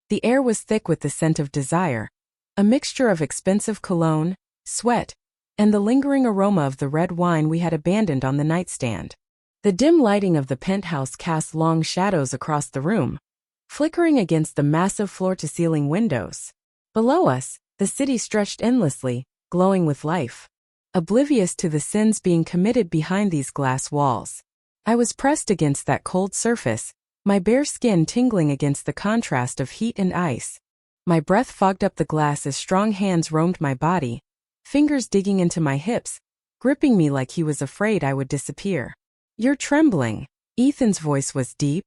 The air was thick with the scent of desire, a mixture of expensive cologne, sweat, and the lingering aroma of the red wine we had abandoned on the nightstand. The dim lighting of the penthouse cast long shadows across the room, flickering against the massive floor-to-ceiling windows. Below us, the city stretched endlessly, glowing with life, oblivious to the sins being committed behind these glass walls. I was pressed against that cold surface, my bare skin tingling against the contrast of heat and ice. My breath fogged up the glass as strong hands roamed my body, fingers digging into my hips, gripping me like he was afraid I would disappear. "You're trembling." Ethan's voice was deep,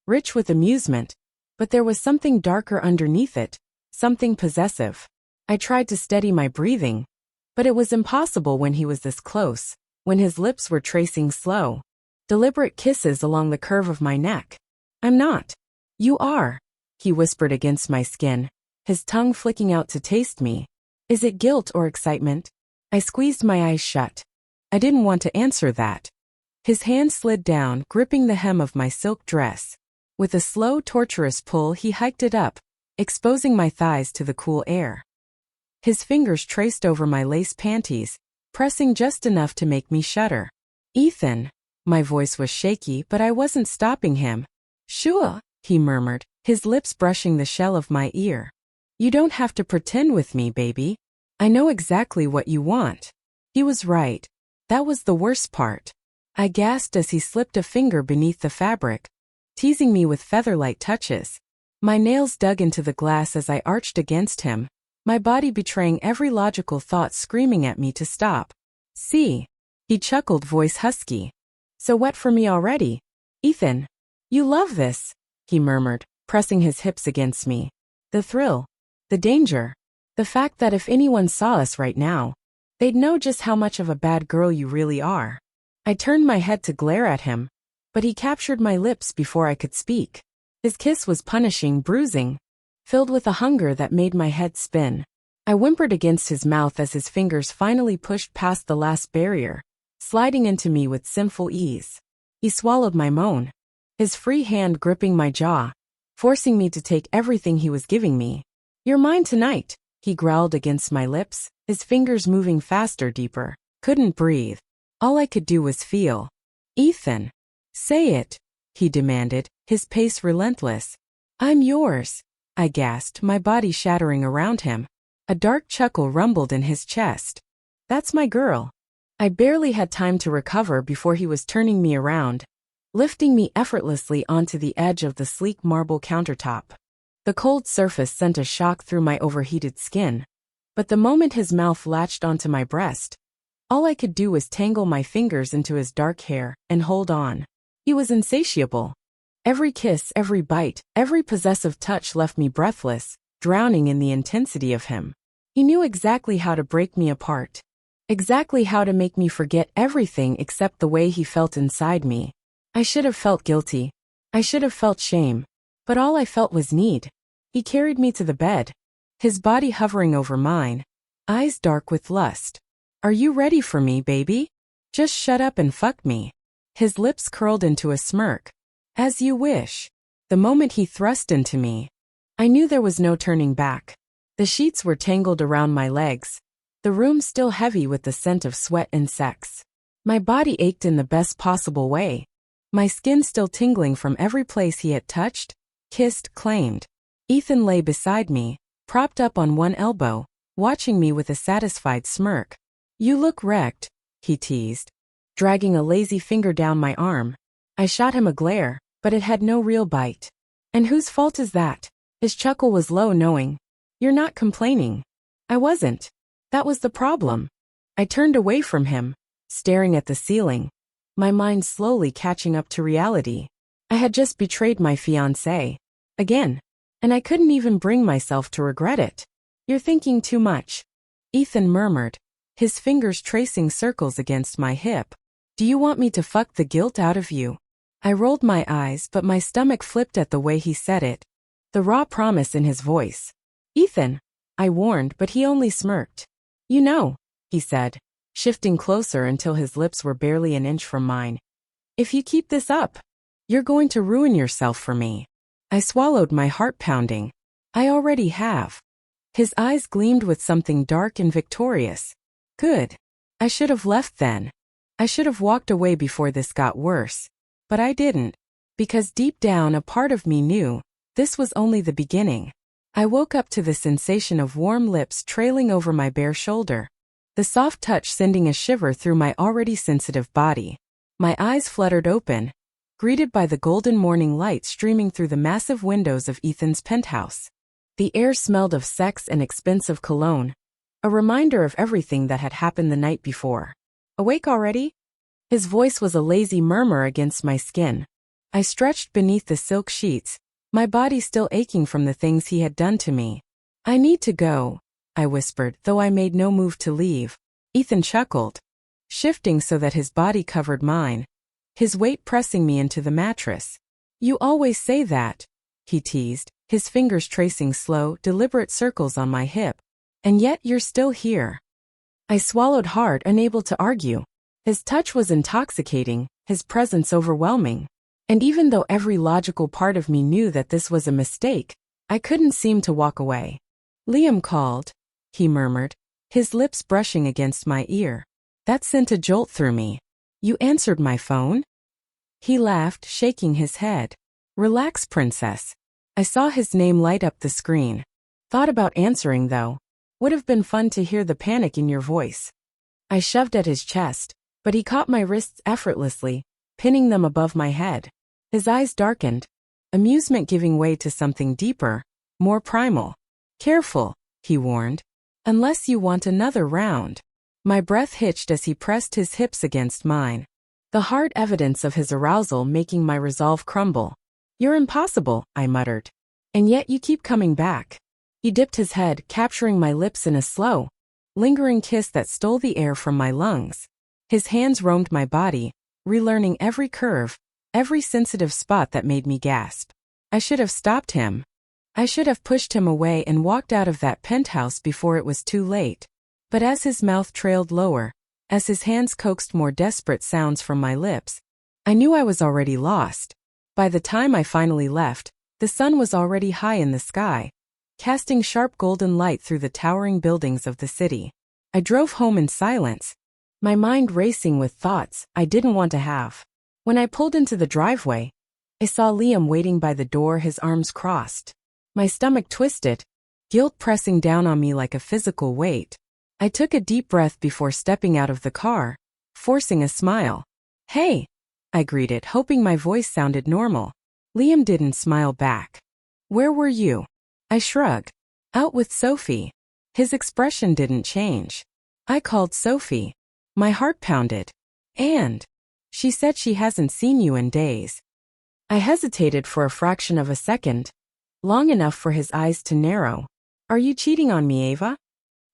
rich with amusement, but there was something darker underneath it, something possessive. I tried to steady my breathing, but it was impossible when he was this close, when his lips were tracing slow, deliberate kisses along the curve of my neck. "I'm not." "You are," he whispered against my skin, his tongue flicking out to taste me. "Is it guilt or excitement?" I squeezed my eyes shut. I didn't want to answer that. His hand slid down, gripping the hem of my silk dress. With a slow, torturous pull, he hiked it up, exposing my thighs to the cool air. His fingers traced over my lace panties, pressing just enough to make me shudder. "Ethan." My voice was shaky, but I wasn't stopping him. "Sure," he murmured, his lips brushing the shell of my ear. "You don't have to pretend with me, baby. I know exactly what you want." He was right. That was the worst part. I gasped as he slipped a finger beneath the fabric, teasing me with feather-light touches. My nails dug into the glass as I arched against him, my body betraying every logical thought screaming at me to stop. "See?" He chuckled, voice husky. "So wet for me already? Ethan, you love this," he murmured, pressing his hips against me. The thrill, the danger, the fact that if anyone saw us right now, they'd know just how much of a bad girl you really are. I turned my head to glare at him, but he captured my lips before I could speak. His kiss was punishing, bruising, filled with a hunger that made my head spin. I whimpered against his mouth as his fingers finally pushed past the last barrier, sliding into me with sinful ease. He swallowed my moan, his free hand gripping my jaw, forcing me to take everything he was giving me. "You're mine tonight," he growled against my lips, his fingers moving faster, deeper. Couldn't breathe. All I could do was feel. "Ethan, say it," he demanded, his pace relentless. "I'm yours," I gasped, my body shattering around him. A dark chuckle rumbled in his chest. "That's my girl." I barely had time to recover before he was turning me around, lifting me effortlessly onto the edge of the sleek marble countertop. The cold surface sent a shock through my overheated skin, but the moment his mouth latched onto my breast, all I could do was tangle my fingers into his dark hair and hold on. He was insatiable. Every kiss, every bite, every possessive touch left me breathless, drowning in the intensity of him. He knew exactly how to break me apart, exactly how to make me forget everything except the way he felt inside me. I should have felt guilty. I should have felt shame. But all I felt was need. He carried me to the bed, his body hovering over mine, eyes dark with lust. "Are you ready for me, baby? Just shut up and fuck me." His lips curled into a smirk. "As you wish." The moment he thrust into me, I knew there was no turning back. The sheets were tangled around my legs, the room still heavy with the scent of sweat and sex. My body ached in the best possible way, my skin still tingling from every place he had touched, kissed, claimed. Ethan lay beside me, propped up on one elbow, watching me with a satisfied smirk. "You look wrecked," he teased, dragging a lazy finger down my arm. I shot him a glare, but it had no real bite. "And whose fault is that?" His chuckle was low, knowing. "You're not complaining." I wasn't. That was the problem. I turned away from him, staring at the ceiling, my mind slowly catching up to reality. I had just betrayed my fiancé. Again. And I couldn't even bring myself to regret it. "You're thinking too much," Ethan murmured, his fingers tracing circles against my hip. "Do you want me to fuck the guilt out of you?" I rolled my eyes, but my stomach flipped at the way he said it, the raw promise in his voice. "Ethan," I warned, but he only smirked. "You know," he said, shifting closer until his lips were barely an inch from mine. "If you keep this up, you're going to ruin yourself for me." I swallowed, my heart pounding. I already have. His eyes gleamed with something dark and victorious. Good. I should have left then. I should have walked away before this got worse. But I didn't. Because deep down a part of me knew this was only the beginning. I woke up to the sensation of warm lips trailing over my bare shoulder. The soft touch sending a shiver through my already sensitive body. My eyes fluttered open, greeted by the golden morning light streaming through the massive windows of Ethan's penthouse. The air smelled of sex and expensive cologne, a reminder of everything that had happened the night before. Awake already? His voice was a lazy murmur against my skin. I stretched beneath the silk sheets, my body still aching from the things he had done to me. I need to go, I whispered, though I made no move to leave. Ethan chuckled, shifting so that his body covered mine, his weight pressing me into the mattress. You always say that, he teased, his fingers tracing slow, deliberate circles on my hip. And yet you're still here. I swallowed hard, unable to argue. His touch was intoxicating, his presence overwhelming. And even though every logical part of me knew that this was a mistake, I couldn't seem to walk away. Liam called, he murmured, his lips brushing against my ear. That sent a jolt through me. You answered my phone? He laughed, shaking his head. Relax, princess. I saw his name light up the screen. Thought about answering though. Would have been fun to hear the panic in your voice. I shoved at his chest, but he caught my wrists effortlessly, pinning them above my head. His eyes darkened, amusement giving way to something deeper, more primal. Careful, he warned. Unless you want another round. My breath hitched as he pressed his hips against mine, the hard evidence of his arousal making my resolve crumble. You're impossible, I muttered. And yet you keep coming back. He dipped his head, capturing my lips in a slow, lingering kiss that stole the air from my lungs. His hands roamed my body, relearning every curve, every sensitive spot that made me gasp. I should have stopped him. I should have pushed him away and walked out of that penthouse before it was too late. But as his mouth trailed lower, as his hands coaxed more desperate sounds from my lips, I knew I was already lost. By the time I finally left, the sun was already high in the sky, casting sharp golden light through the towering buildings of the city. I drove home in silence, my mind racing with thoughts I didn't want to have. When I pulled into the driveway, I saw Liam waiting by the door, his arms crossed. My stomach twisted, guilt pressing down on me like a physical weight. I took a deep breath before stepping out of the car, forcing a smile. Hey, I greeted, hoping my voice sounded normal. Liam didn't smile back. Where were you? I shrugged. Out with Sophie. His expression didn't change. I called Sophie. My heart pounded. And she said she hasn't seen you in days. I hesitated for a fraction of a second, long enough for his eyes to narrow. Are you cheating on me, Ava?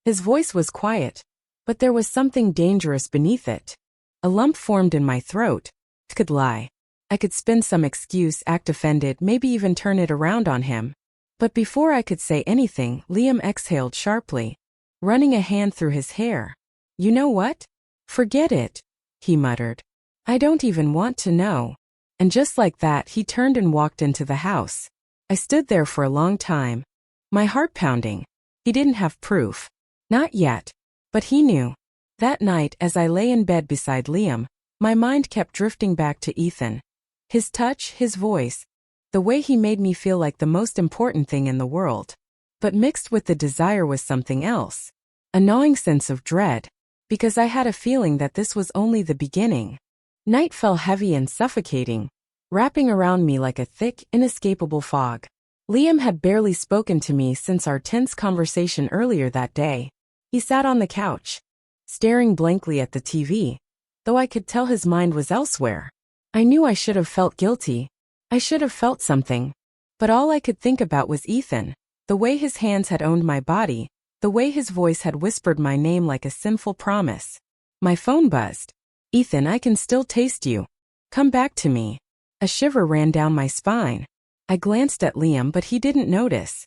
His voice was quiet, but there was something dangerous beneath it. A lump formed in my throat. I could lie. I could spin some excuse, act offended, maybe even turn it around on him. But before I could say anything, Liam exhaled sharply, running a hand through his hair. You know what? Forget it, he muttered. I don't even want to know. And just like that, he turned and walked into the house. I stood there for a long time, my heart pounding. He didn't have proof. Not yet. But he knew. That night, as I lay in bed beside Liam, my mind kept drifting back to Ethan. His touch, his voice, the way he made me feel like the most important thing in the world. But mixed with the desire was something else. A gnawing sense of dread. Because I had a feeling that this was only the beginning. Night fell heavy and suffocating, wrapping around me like a thick, inescapable fog. Liam had barely spoken to me since our tense conversation earlier that day. He sat on the couch, staring blankly at the TV, though I could tell his mind was elsewhere. I knew I should have felt guilty. I should have felt something. But all I could think about was Ethan, the way his hands had owned my body, the way his voice had whispered my name like a sinful promise. My phone buzzed. Ethan, I can still taste you. Come back to me. A shiver ran down my spine. I glanced at Liam, but he didn't notice.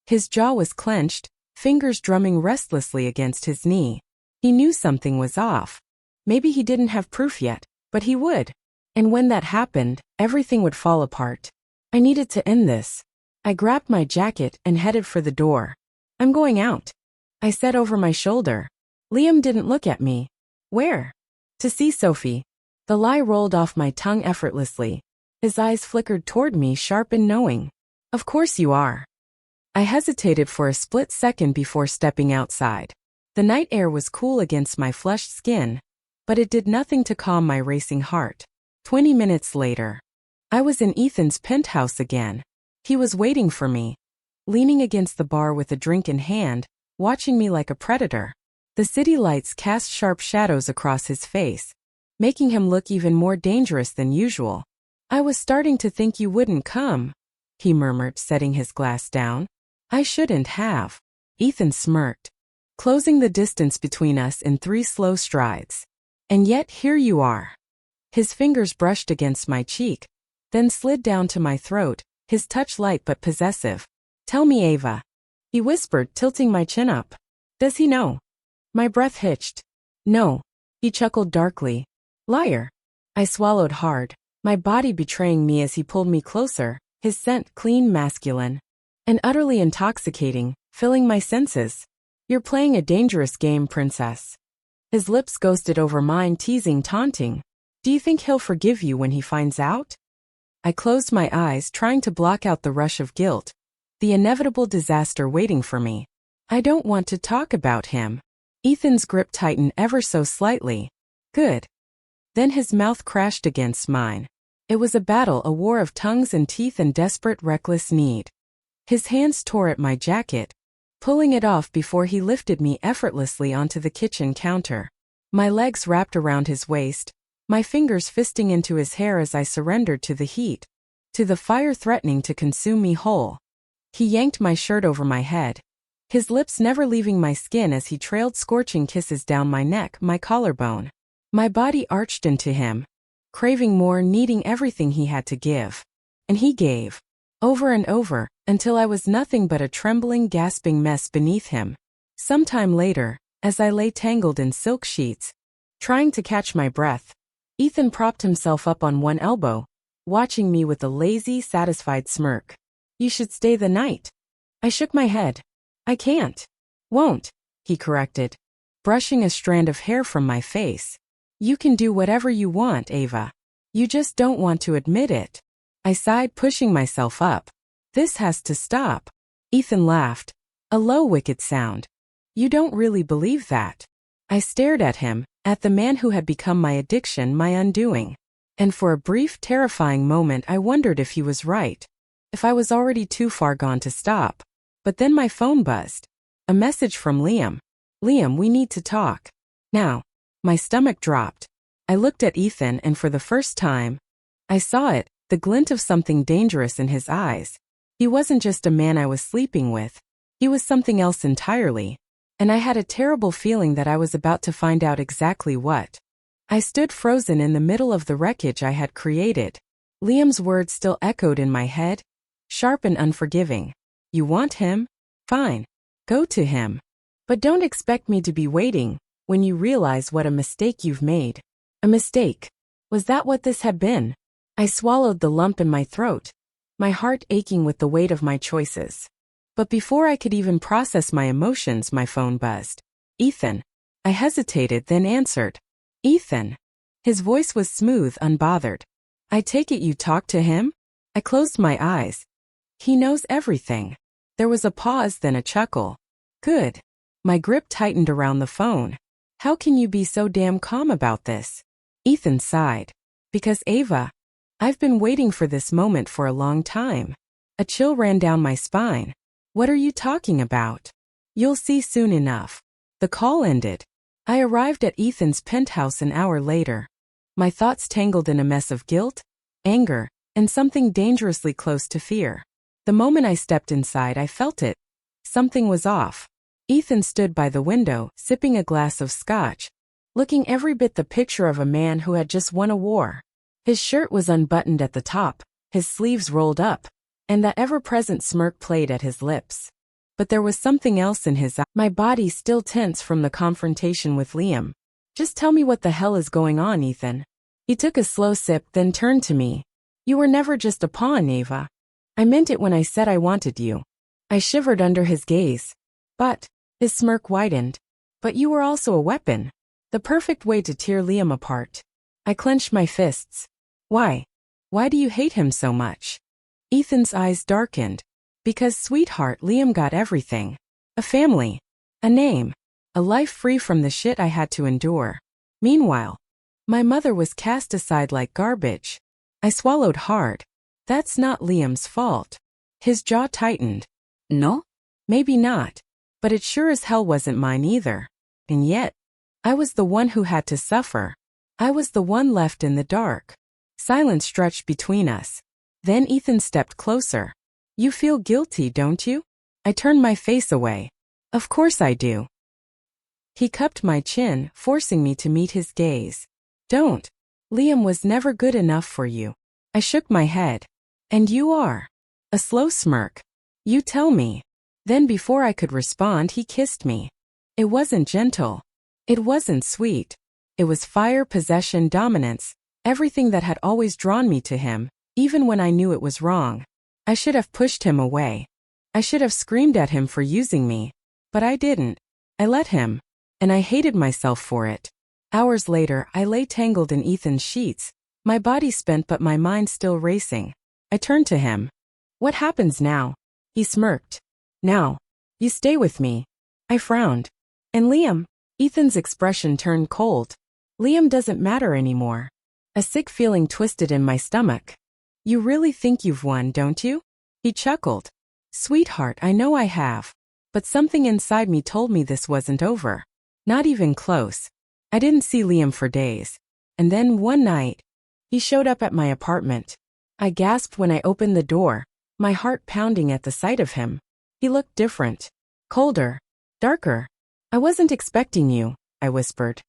His jaw was clenched, fingers drumming restlessly against his knee. He knew something was off. Maybe he didn't have proof yet, but he would. And when that happened, everything would fall apart. I needed to end this. I grabbed my jacket and headed for the door. I'm going out, I said over my shoulder. Liam didn't look at me. Where? To see Sophie. The lie rolled off my tongue effortlessly. His eyes flickered toward me, sharp and knowing. Of course you are. I hesitated for a split second before stepping outside. The night air was cool against my flushed skin, but it did nothing to calm my racing heart. 20 minutes later, I was in Ethan's penthouse again. He was waiting for me, leaning against the bar with a drink in hand, watching me like a predator. The city lights cast sharp shadows across his face, making him look even more dangerous than usual. I was starting to think you wouldn't come, he murmured, setting his glass down. I shouldn't have. Ethan smirked, closing the distance between us in 3 slow strides. And yet here you are. His fingers brushed against my cheek, then slid down to my throat, his touch light but possessive. Tell me, Ava, he whispered, tilting my chin up. Does he know? My breath hitched. No, he chuckled darkly. Liar. I swallowed hard, my body betraying me as he pulled me closer, his scent clean, masculine, and utterly intoxicating, filling my senses. You're playing a dangerous game, princess. His lips ghosted over mine, teasing, taunting. Do you think he'll forgive you when he finds out? I closed my eyes, trying to block out the rush of guilt, the inevitable disaster waiting for me. I don't want to talk about him. Ethan's grip tightened ever so slightly. Good. Then his mouth crashed against mine. It was a battle, a war of tongues and teeth and desperate, reckless need. His hands tore at my jacket, pulling it off before he lifted me effortlessly onto the kitchen counter. My legs wrapped around his waist, my fingers fisting into his hair as I surrendered to the heat, to the fire threatening to consume me whole. He yanked my shirt over my head, his lips never leaving my skin as he trailed scorching kisses down my neck, my collarbone. My body arched into him, craving more, needing everything he had to give. And he gave, over and over, until I was nothing but a trembling, gasping mess beneath him. Sometime later, as I lay tangled in silk sheets, trying to catch my breath, Ethan propped himself up on one elbow, watching me with a lazy, satisfied smirk. You should stay the night. I shook my head. I can't. Won't, he corrected, brushing a strand of hair from my face. You can do whatever you want, Ava. You just don't want to admit it. I sighed, pushing myself up. This has to stop. Ethan laughed, a low, wicked sound. You don't really believe that. I stared at him, at the man who had become my addiction, my undoing. And for a brief, terrifying moment I wondered if he was right, if I was already too far gone to stop. But then my phone buzzed. A message from Liam. Liam, we need to talk. Now. My stomach dropped. I looked at Ethan, and for the first time, I saw it, the glint of something dangerous in his eyes. He wasn't just a man I was sleeping with. He was something else entirely. And I had a terrible feeling that I was about to find out exactly what. I stood frozen in the middle of the wreckage I had created. Liam's words still echoed in my head, sharp and unforgiving. You want him? Fine. Go to him. But don't expect me to be waiting when you realize what a mistake you've made. A mistake. Was that what this had been? I swallowed the lump in my throat, my heart aching with the weight of my choices. But before I could even process my emotions, my phone buzzed. Ethan. I hesitated, then answered. Ethan. His voice was smooth, unbothered. I take it you talked to him? I closed my eyes. He knows everything. There was a pause, then a chuckle. Good. My grip tightened around the phone. How can you be so damn calm about this? Ethan sighed. Because Ava, I've been waiting for this moment for a long time. A chill ran down my spine. What are you talking about? You'll see soon enough. The call ended. I arrived at Ethan's penthouse an hour later. My thoughts tangled in a mess of guilt, anger, and something dangerously close to fear. The moment I stepped inside, I felt it. Something was off. Ethan stood by the window, sipping a glass of scotch, looking every bit the picture of a man who had just won a war. His shirt was unbuttoned at the top, his sleeves rolled up, and that ever-present smirk played at his lips. But there was something else in his eyes. My body still tense from the confrontation with Liam. Just tell me what the hell is going on, Ethan. He took a slow sip, then turned to me. You were never just a pawn, Ava. I meant it when I said I wanted you. I shivered under his gaze. But, his smirk widened. But you were also a weapon. The perfect way to tear Liam apart. I clenched my fists. Why? Why do you hate him so much? Ethan's eyes darkened. Because, sweetheart, Liam got everything. A family. A name. A life free from the shit I had to endure. Meanwhile, my mother was cast aside like garbage. I swallowed hard. That's not Liam's fault. His jaw tightened. No? Maybe not. But it sure as hell wasn't mine either. And yet, I was the one who had to suffer. I was the one left in the dark. Silence stretched between us. Then Ethan stepped closer. You feel guilty, don't you? I turned my face away. Of course I do. He cupped my chin, forcing me to meet his gaze. Don't. Liam was never good enough for you. I shook my head. And you are. A slow smirk. You tell me. Then before I could respond, he kissed me. It wasn't gentle. It wasn't sweet. It was fire, possession, dominance, everything that had always drawn me to him, even when I knew it was wrong. I should have pushed him away. I should have screamed at him for using me. But I didn't. I let him. And I hated myself for it. Hours later, I lay tangled in Ethan's sheets, my body spent but my mind still racing. I turned to him. What happens now? He smirked. Now. You stay with me. I frowned. And Liam? Ethan's expression turned cold. Liam doesn't matter anymore. A sick feeling twisted in my stomach. You really think you've won, don't you? He chuckled. Sweetheart, I know I have. But something inside me told me this wasn't over. Not even close. I didn't see Liam for days. And then one night, he showed up at my apartment. I gasped when I opened the door, my heart pounding at the sight of him. He looked different. Colder. Darker. I wasn't expecting you, I whispered.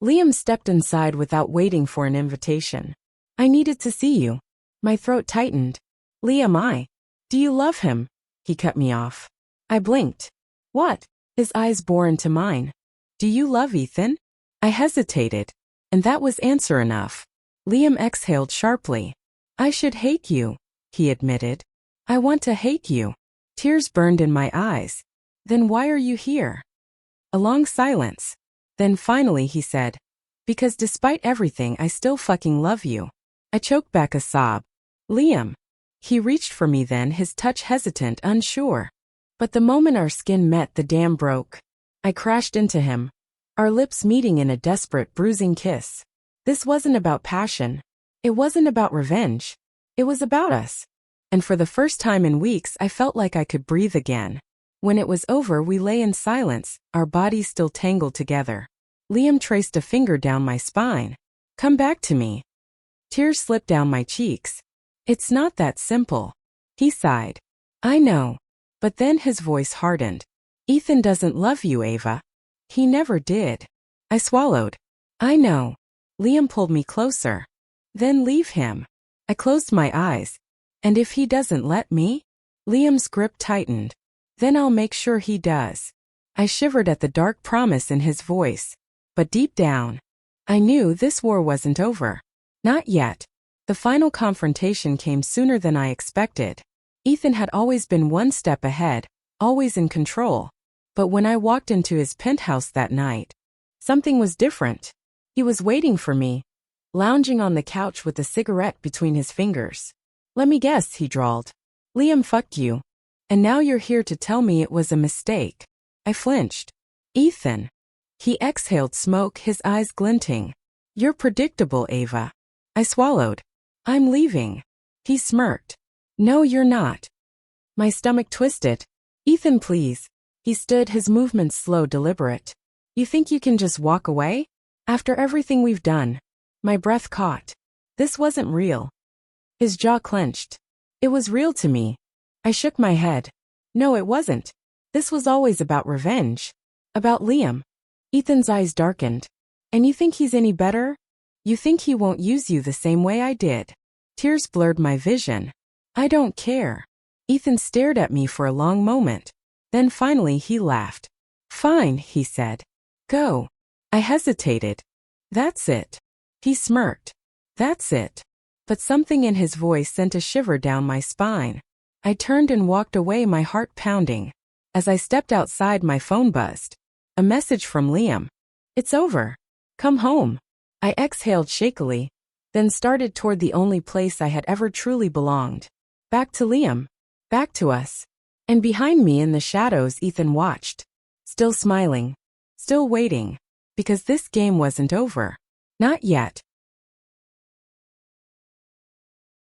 Liam stepped inside without waiting for an invitation. I needed to see you. My throat tightened. Liam, do you love him? He cut me off. I blinked. What? His eyes bore into mine. Do you love Ethan? I hesitated. And that was answer enough. Liam exhaled sharply. I should hate you, he admitted. I want to hate you. Tears burned in my eyes. Then why are you here? A long silence. Then finally he said, because despite everything I still fucking love you. I choked back a sob. Liam. He reached for me then, his touch hesitant, unsure. But the moment our skin met, the dam broke. I crashed into him. Our lips meeting in a desperate, bruising kiss. This wasn't about passion. It wasn't about revenge. It was about us. And for the first time in weeks, I felt like I could breathe again. When it was over, we lay in silence, our bodies still tangled together. Liam traced a finger down my spine. Come back to me. Tears slipped down my cheeks. It's not that simple. He sighed. I know. But then his voice hardened. Ethan doesn't love you, Ava. He never did. I swallowed. I know. Liam pulled me closer. Then leave him. I closed my eyes. And if he doesn't let me? Liam's grip tightened. Then I'll make sure he does. I shivered at the dark promise in his voice. But deep down, I knew this war wasn't over. Not yet. The final confrontation came sooner than I expected. Ethan had always been one step ahead, always in control. But when I walked into his penthouse that night, something was different. He was waiting for me, lounging on the couch with a cigarette between his fingers. Let me guess, he drawled. Liam fucked you. And now you're here to tell me it was a mistake. I flinched. Ethan. He exhaled smoke, his eyes glinting. You're predictable, Ava. I swallowed. I'm leaving. He smirked. No, you're not. My stomach twisted. Ethan, please. He stood, his movements slow, deliberate. You think you can just walk away? After everything we've done? My breath caught. This wasn't real. His jaw clenched. It was real to me. I shook my head. No, it wasn't. This was always about revenge. About Liam. Ethan's eyes darkened. And you think he's any better? You think he won't use you the same way I did? Tears blurred my vision. I don't care. Ethan stared at me for a long moment. Then finally he laughed. Fine, he said. Go. I hesitated. That's it. He smirked. That's it. But something in his voice sent a shiver down my spine. I turned and walked away, my heart pounding. As I stepped outside, my phone buzzed. A message from Liam. "It's over. Come home." I exhaled shakily, then started toward the only place I had ever truly belonged. Back to Liam. Back to us. And behind me in the shadows, Ethan watched. Still smiling. Still waiting. Because this game wasn't over. Not yet.